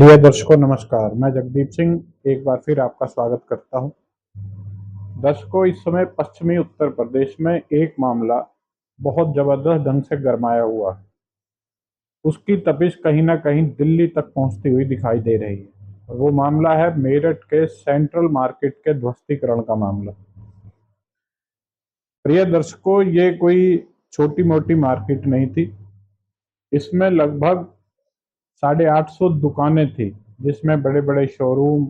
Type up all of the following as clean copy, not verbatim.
प्रिय दर्शकों नमस्कार। मैं जगदीप सिंह एक बार फिर आपका स्वागत करता हूं। दर्शकों, इस समय पश्चिमी उत्तर प्रदेश में एक मामला बहुत जबरदस्त ढंग से गरमाया हुआ है। उसकी तपिश कहीं ना कहीं दिल्ली तक पहुंचती हुई दिखाई दे रही है और वो मामला है मेरठ के सेंट्रल मार्केट के ध्वस्तीकरण का मामला। प्रिय दर्शकों, ये कोई छोटी मोटी मार्केट नहीं थी। इसमें लगभग 850 दुकानें थी, जिसमें बड़े बड़े शोरूम,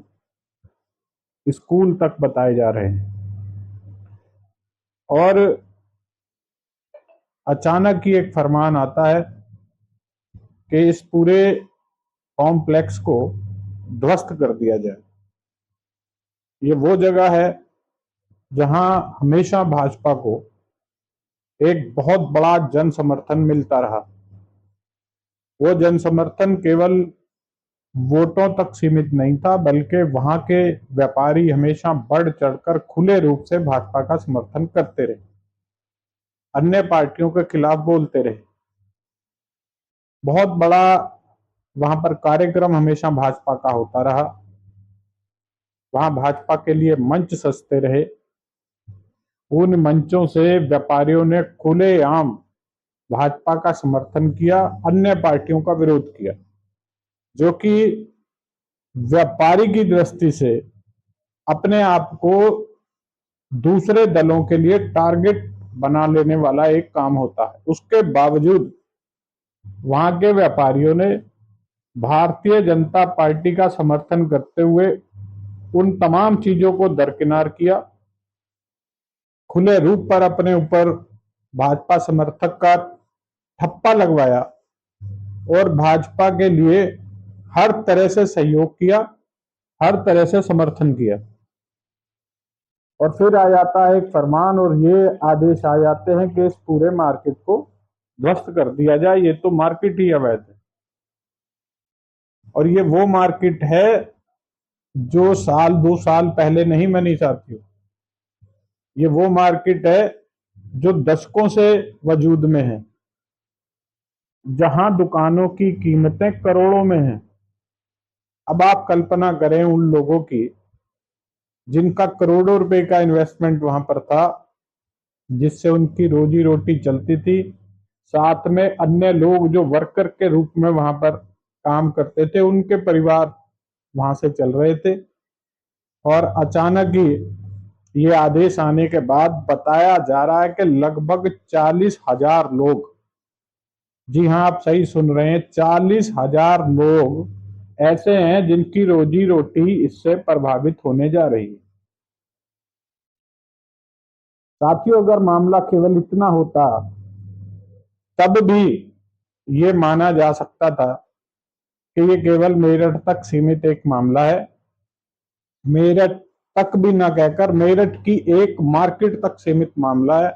स्कूल तक बताए जा रहे हैं। और अचानक ही एक फरमान आता है कि इस पूरे कॉम्प्लेक्स को ध्वस्त कर दिया जाए। ये वो जगह है जहां हमेशा भाजपा को एक बहुत बड़ा जन समर्थन मिलता रहा। वो जन समर्थन केवल वोटों तक सीमित नहीं था, बल्कि वहां के व्यापारी हमेशा बढ़ चढ़कर खुले रूप से भाजपा का समर्थन करते रहे, अन्य पार्टियों के खिलाफ बोलते रहे। बहुत बड़ा वहां पर कार्यक्रम हमेशा भाजपा का होता रहा। वहां भाजपा के लिए मंच सजते रहे। उन मंचों से व्यापारियों ने खुलेआम भाजपा का समर्थन किया, अन्य पार्टियों का विरोध किया, जो कि व्यापारी की दृष्टि से अपने आप को दूसरे दलों के लिए टारगेट बना लेने वाला एक काम होता है। उसके बावजूद वहां के व्यापारियों ने भारतीय जनता पार्टी का समर्थन करते हुए उन तमाम चीजों को दरकिनार किया। खुले रूप पर अपने ऊपर भाजपा समर्थक का ठप्पा लगवाया और भाजपा के लिए हर तरह से सहयोग किया, हर तरह से समर्थन किया। और फिर आ जाता है एक फरमान और ये आदेश आ जाते हैं कि इस पूरे मार्केट को ध्वस्त कर दिया जाए। ये तो मार्केट ही अवैध है। और ये वो मार्केट है जो साल 2 साल पहले नहीं बनी, साथियों। ये वो मार्केट है जो दशकों से वजूद में है, जहां दुकानों की कीमतें करोड़ों में हैं। अब आप कल्पना करें उन लोगों की जिनका करोड़ों रुपए का इन्वेस्टमेंट वहां पर था, जिससे उनकी रोजी रोटी चलती थी। साथ में अन्य लोग जो वर्कर के रूप में वहां पर काम करते थे, उनके परिवार वहां से चल रहे थे। और अचानक ही ये आदेश आने के बाद बताया जा रहा है कि लगभग 40,000 लोग, जी हां आप सही सुन रहे हैं, 40,000 लोग ऐसे हैं जिनकी रोजी रोटी इससे प्रभावित होने जा रही है। साथियों, अगर मामला केवल इतना होता तब भी ये माना जा सकता था कि ये केवल मेरठ तक सीमित एक मामला है। मेरठ तक भी ना कहकर मेरठ की एक मार्केट तक सीमित मामला है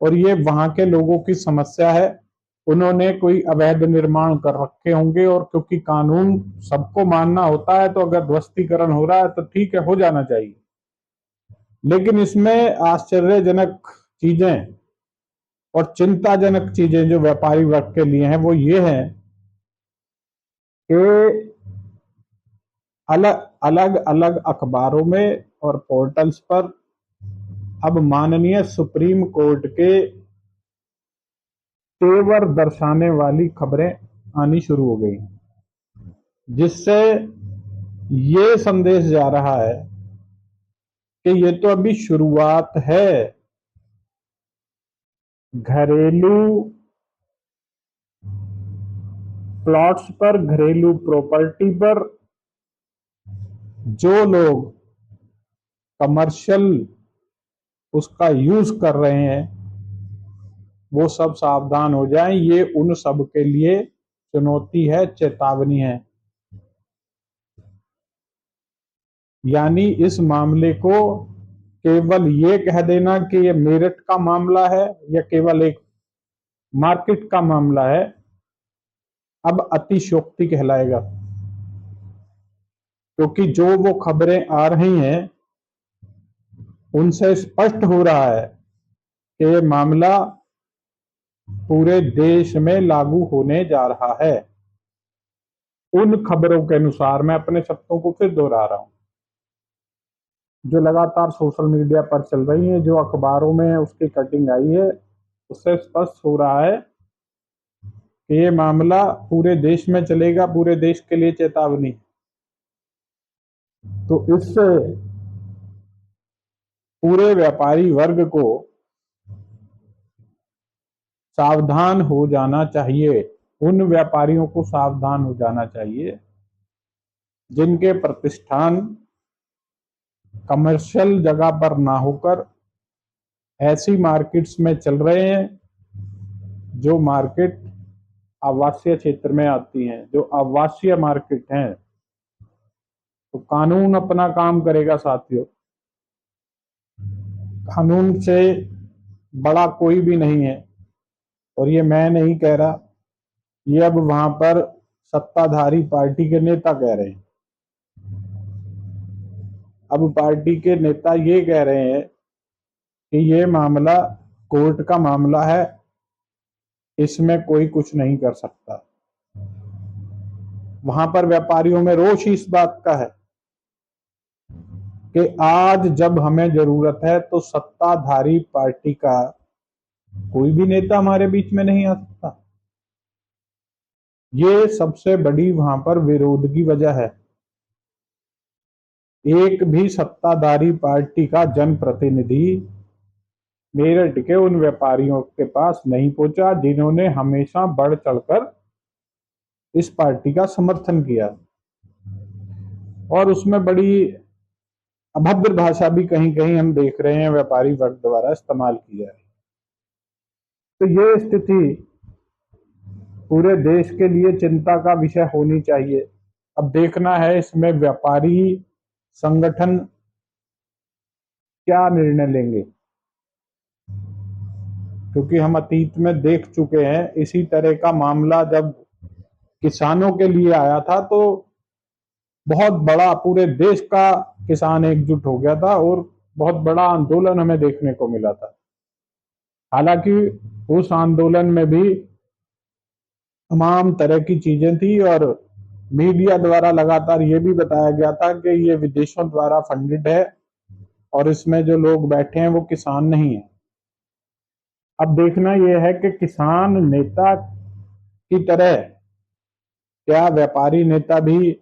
और ये वहां के लोगों की समस्या है। उन्होंने कोई अवैध निर्माण कर रखे होंगे और क्योंकि कानून सबको मानना होता है, तो अगर ध्वस्तीकरण हो रहा है तो ठीक है, हो जाना चाहिए। लेकिन इसमें आश्चर्यजनक चीजें और चिंताजनक चीजें जो व्यापारी वर्ग के लिए हैं वो ये है कि अलग अलग अलग अखबारों में और पोर्टल्स पर अब माननीय सुप्रीम कोर्ट के तेवर दर्शाने वाली खबरें आनी शुरू हो गई, जिससे ये संदेश जा रहा है कि ये तो अभी शुरुआत है। घरेलू प्लॉट्स पर, घरेलू प्रॉपर्टी पर जो लोग कमर्शियल उसका यूज कर रहे हैं, वो सब सावधान हो जाएं। ये उन सब के लिए चुनौती है, चेतावनी है। यानी इस मामले को केवल ये कह देना कि ये मेरठ का मामला है या केवल एक मार्केट का मामला है, अब अतिशयोक्ति कहलाएगा। क्योंकि जो वो खबरें आ रही हैं उनसे स्पष्ट हो रहा है कि ये मामला पूरे देश में लागू होने जा रहा है। उन खबरों के अनुसार, मैं अपने शब्दों को फिर दोहरा रहा हूं, जो लगातार सोशल मीडिया पर चल रही है, जो अखबारों में उसकी कटिंग आई है, उससे स्पष्ट हो रहा है कि ये मामला पूरे देश में चलेगा, पूरे देश के लिए चेतावनी। तो इससे पूरे व्यापारी वर्ग को सावधान हो जाना चाहिए। उन व्यापारियों को सावधान हो जाना चाहिए जिनके प्रतिष्ठान कमर्शियल जगह पर ना होकर ऐसी मार्केट्स में चल रहे हैं जो मार्केट आवासीय क्षेत्र में आती हैं, जो आवासीय मार्केट हैं। तो कानून अपना काम करेगा साथियों। कानून से बड़ा कोई भी नहीं है, और ये मैं नहीं कह रहा, ये अब वहां पर सत्ताधारी पार्टी के नेता कह रहे हैं। अब पार्टी के नेता ये कह रहे हैं कि ये मामला कोर्ट का मामला है, इसमें कोई कुछ नहीं कर सकता। वहां पर व्यापारियों में रोष इस बात का है कि आज जब हमें जरूरत है तो सत्ताधारी पार्टी का कोई भी नेता हमारे बीच में नहीं आ सकता। ये सबसे बड़ी वहां पर विरोध की वजह है। एक भी सत्ताधारी पार्टी का जनप्रतिनिधि मेरठ के उन व्यापारियों के पास नहीं पहुंचा जिन्होंने हमेशा बढ़ चढ़कर इस पार्टी का समर्थन किया, और उसमें बड़ी अभद्र भाषा भी कहीं कहीं हम देख रहे हैं व्यापारी वर्ग द्वारा इस्तेमाल की जा रही। तो ये स्थिति पूरे देश के लिए चिंता का विषय होनी चाहिए। अब देखना है इसमें व्यापारी संगठन क्या निर्णय लेंगे, क्योंकि हम अतीत में देख चुके हैं इसी तरह का मामला जब किसानों के लिए आया था तो बहुत बड़ा पूरे देश का किसान एकजुट हो गया था और बहुत बड़ा आंदोलन हमें देखने को मिला था। हालांकि उस आंदोलन में भी तमाम तरह की चीजें थी और मीडिया द्वारा लगातार ये भी बताया गया था कि ये विदेशों द्वारा फंडेड है और इसमें जो लोग बैठे हैं वो किसान नहीं है। अब देखना यह है कि किसान नेता की तरह क्या व्यापारी नेता भी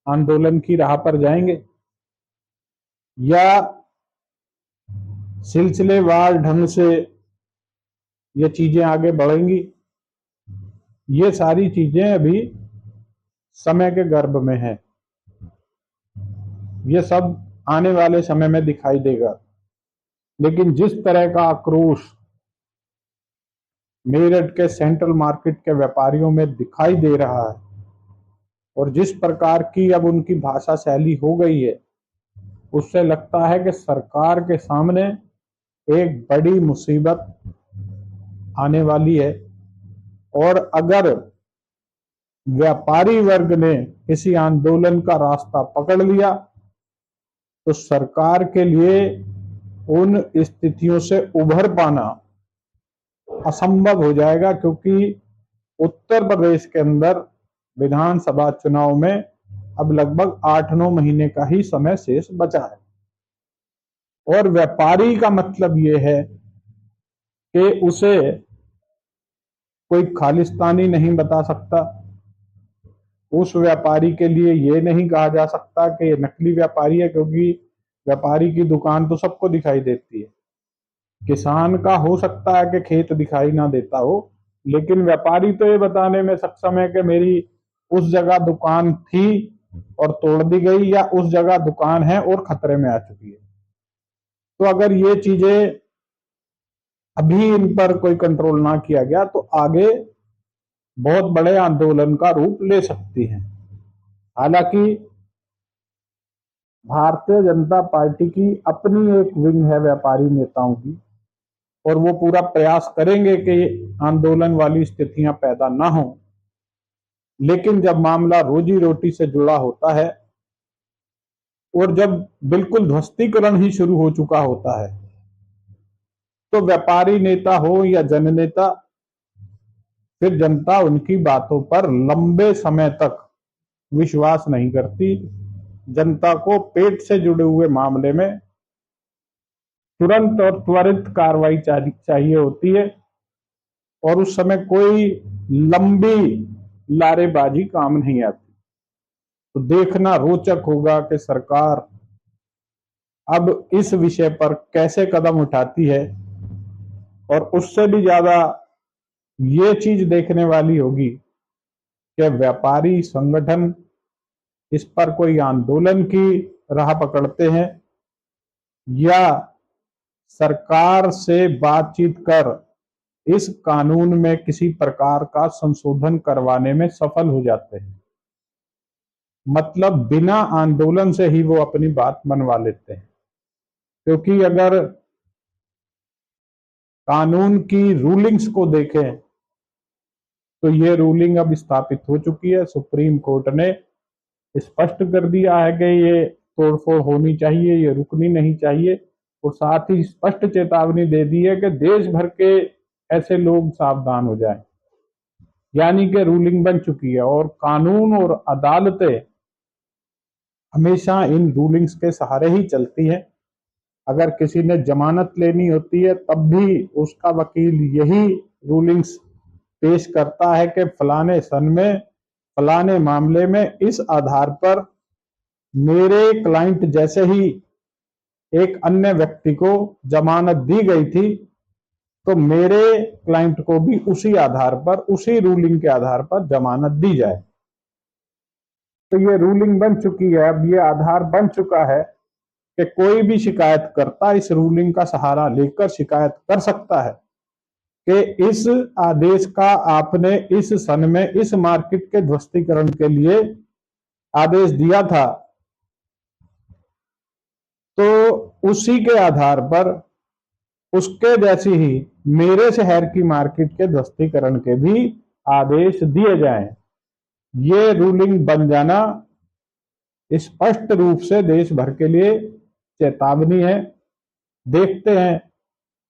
आंदोलन की राह पर जाएंगे, या सिलसिलेवार ढंग से ये चीजें आगे बढ़ेंगी। ये सारी चीजें अभी समय के गर्भ में है, ये सब आने वाले समय में दिखाई देगा। लेकिन जिस तरह का आक्रोश मेरठ के सेंट्रल मार्केट के व्यापारियों में दिखाई दे रहा है और जिस प्रकार की अब उनकी भाषा शैली हो गई है, उससे लगता है कि सरकार के सामने एक बड़ी मुसीबत आने वाली है। और अगर व्यापारी वर्ग ने किसी आंदोलन का रास्ता पकड़ लिया तो सरकार के लिए उन स्थितियों से उभर पाना असंभव हो जाएगा, क्योंकि उत्तर प्रदेश के अंदर विधानसभा चुनाव में अब लगभग 8-9 महीने का ही समय शेष बचा है। और व्यापारी का मतलब यह है कि उसे कोई खालिस्तानी नहीं बता सकता, उस व्यापारी के लिए यह नहीं कहा जा सकता कि ये नकली व्यापारी है, क्योंकि व्यापारी की दुकान तो सबको दिखाई देती है। किसान का हो सकता है कि खेत दिखाई ना देता हो, लेकिन व्यापारी तो ये बताने में सक्षम है कि मेरी उस जगह दुकान थी और तोड़ दी गई, या उस जगह दुकान है और खतरे में आ चुकी है। तो अगर ये चीजें अभी इन पर कोई कंट्रोल ना किया गया तो आगे बहुत बड़े आंदोलन का रूप ले सकती हैं। हालांकि भारतीय जनता पार्टी की अपनी एक विंग है व्यापारी नेताओं की, और वो पूरा प्रयास करेंगे कि आंदोलन वाली स्थितियां पैदा ना हो। लेकिन जब मामला रोजी रोटी से जुड़ा होता है और जब बिल्कुल ध्वस्तीकरण ही शुरू हो चुका होता है, तो व्यापारी नेता हो या जननेता, फिर जनता उनकी बातों पर लंबे समय तक विश्वास नहीं करती। जनता को पेट से जुड़े हुए मामले में तुरंत और त्वरित कार्रवाई चाहिए होती है, और उस समय कोई लंबी लारेबाजी काम नहीं आती। तो देखना रोचक होगा कि सरकार अब इस विषय पर कैसे कदम उठाती है, और उससे भी ज्यादा ये चीज देखने वाली होगी कि व्यापारी संगठन इस पर कोई आंदोलन की राह पकड़ते हैं या सरकार से बातचीत कर इस कानून में किसी प्रकार का संशोधन करवाने में सफल हो जाते हैं। मतलब बिना आंदोलन से ही वो अपनी बात मनवा लेते हैं, क्योंकि अगर कानून की रूलिंग्स को देखें तो ये रूलिंग अब स्थापित हो चुकी है। सुप्रीम कोर्ट ने स्पष्ट कर दिया है कि ये तोड़फोड़ होनी चाहिए, ये रुकनी नहीं चाहिए, और साथ ही स्पष्ट चेतावनी दे दी है कि देश भर के ऐसे लोग सावधान हो जाएं। यानी कि रूलिंग बन चुकी है, और कानून और अदालतें हमेशा इन रूलिंग्स के सहारे ही चलती हैं। अगर किसी ने जमानत लेनी होती है तब भी उसका वकील यही रूलिंग्स पेश करता है कि फलाने सन में फलाने मामले में इस आधार पर मेरे क्लाइंट जैसे ही एक अन्य व्यक्ति को जमानत दी गई थी, तो मेरे क्लाइंट को भी उसी आधार पर, उसी रूलिंग के आधार पर जमानत दी जाए। तो ये रूलिंग बन चुकी है, अब ये आधार बन चुका है कि कोई भी शिकायतकर्ता इस रूलिंग का सहारा लेकर शिकायत कर सकता है कि इस आदेश का आपने इस सन में इस मार्केट के ध्वस्तीकरण के लिए आदेश दिया था, तो उसी के आधार पर उसके जैसी ही मेरे शहर की मार्केट के ध्वस्तीकरण के भी आदेश दिए जाएं। ये रूलिंग बन जाना स्पष्ट रूप से देश भर के लिए चेतावनी है। देखते हैं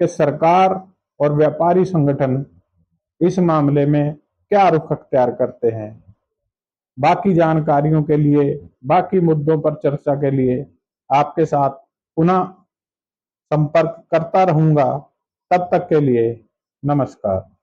कि सरकार और व्यापारी संगठन इस मामले में क्या रुख अख्तियार करते हैं। बाकी जानकारियों के लिए, बाकी मुद्दों पर चर्चा के लिए आपके साथ पुनः संपर्क करता रहूंगा। तब तक के लिए नमस्कार।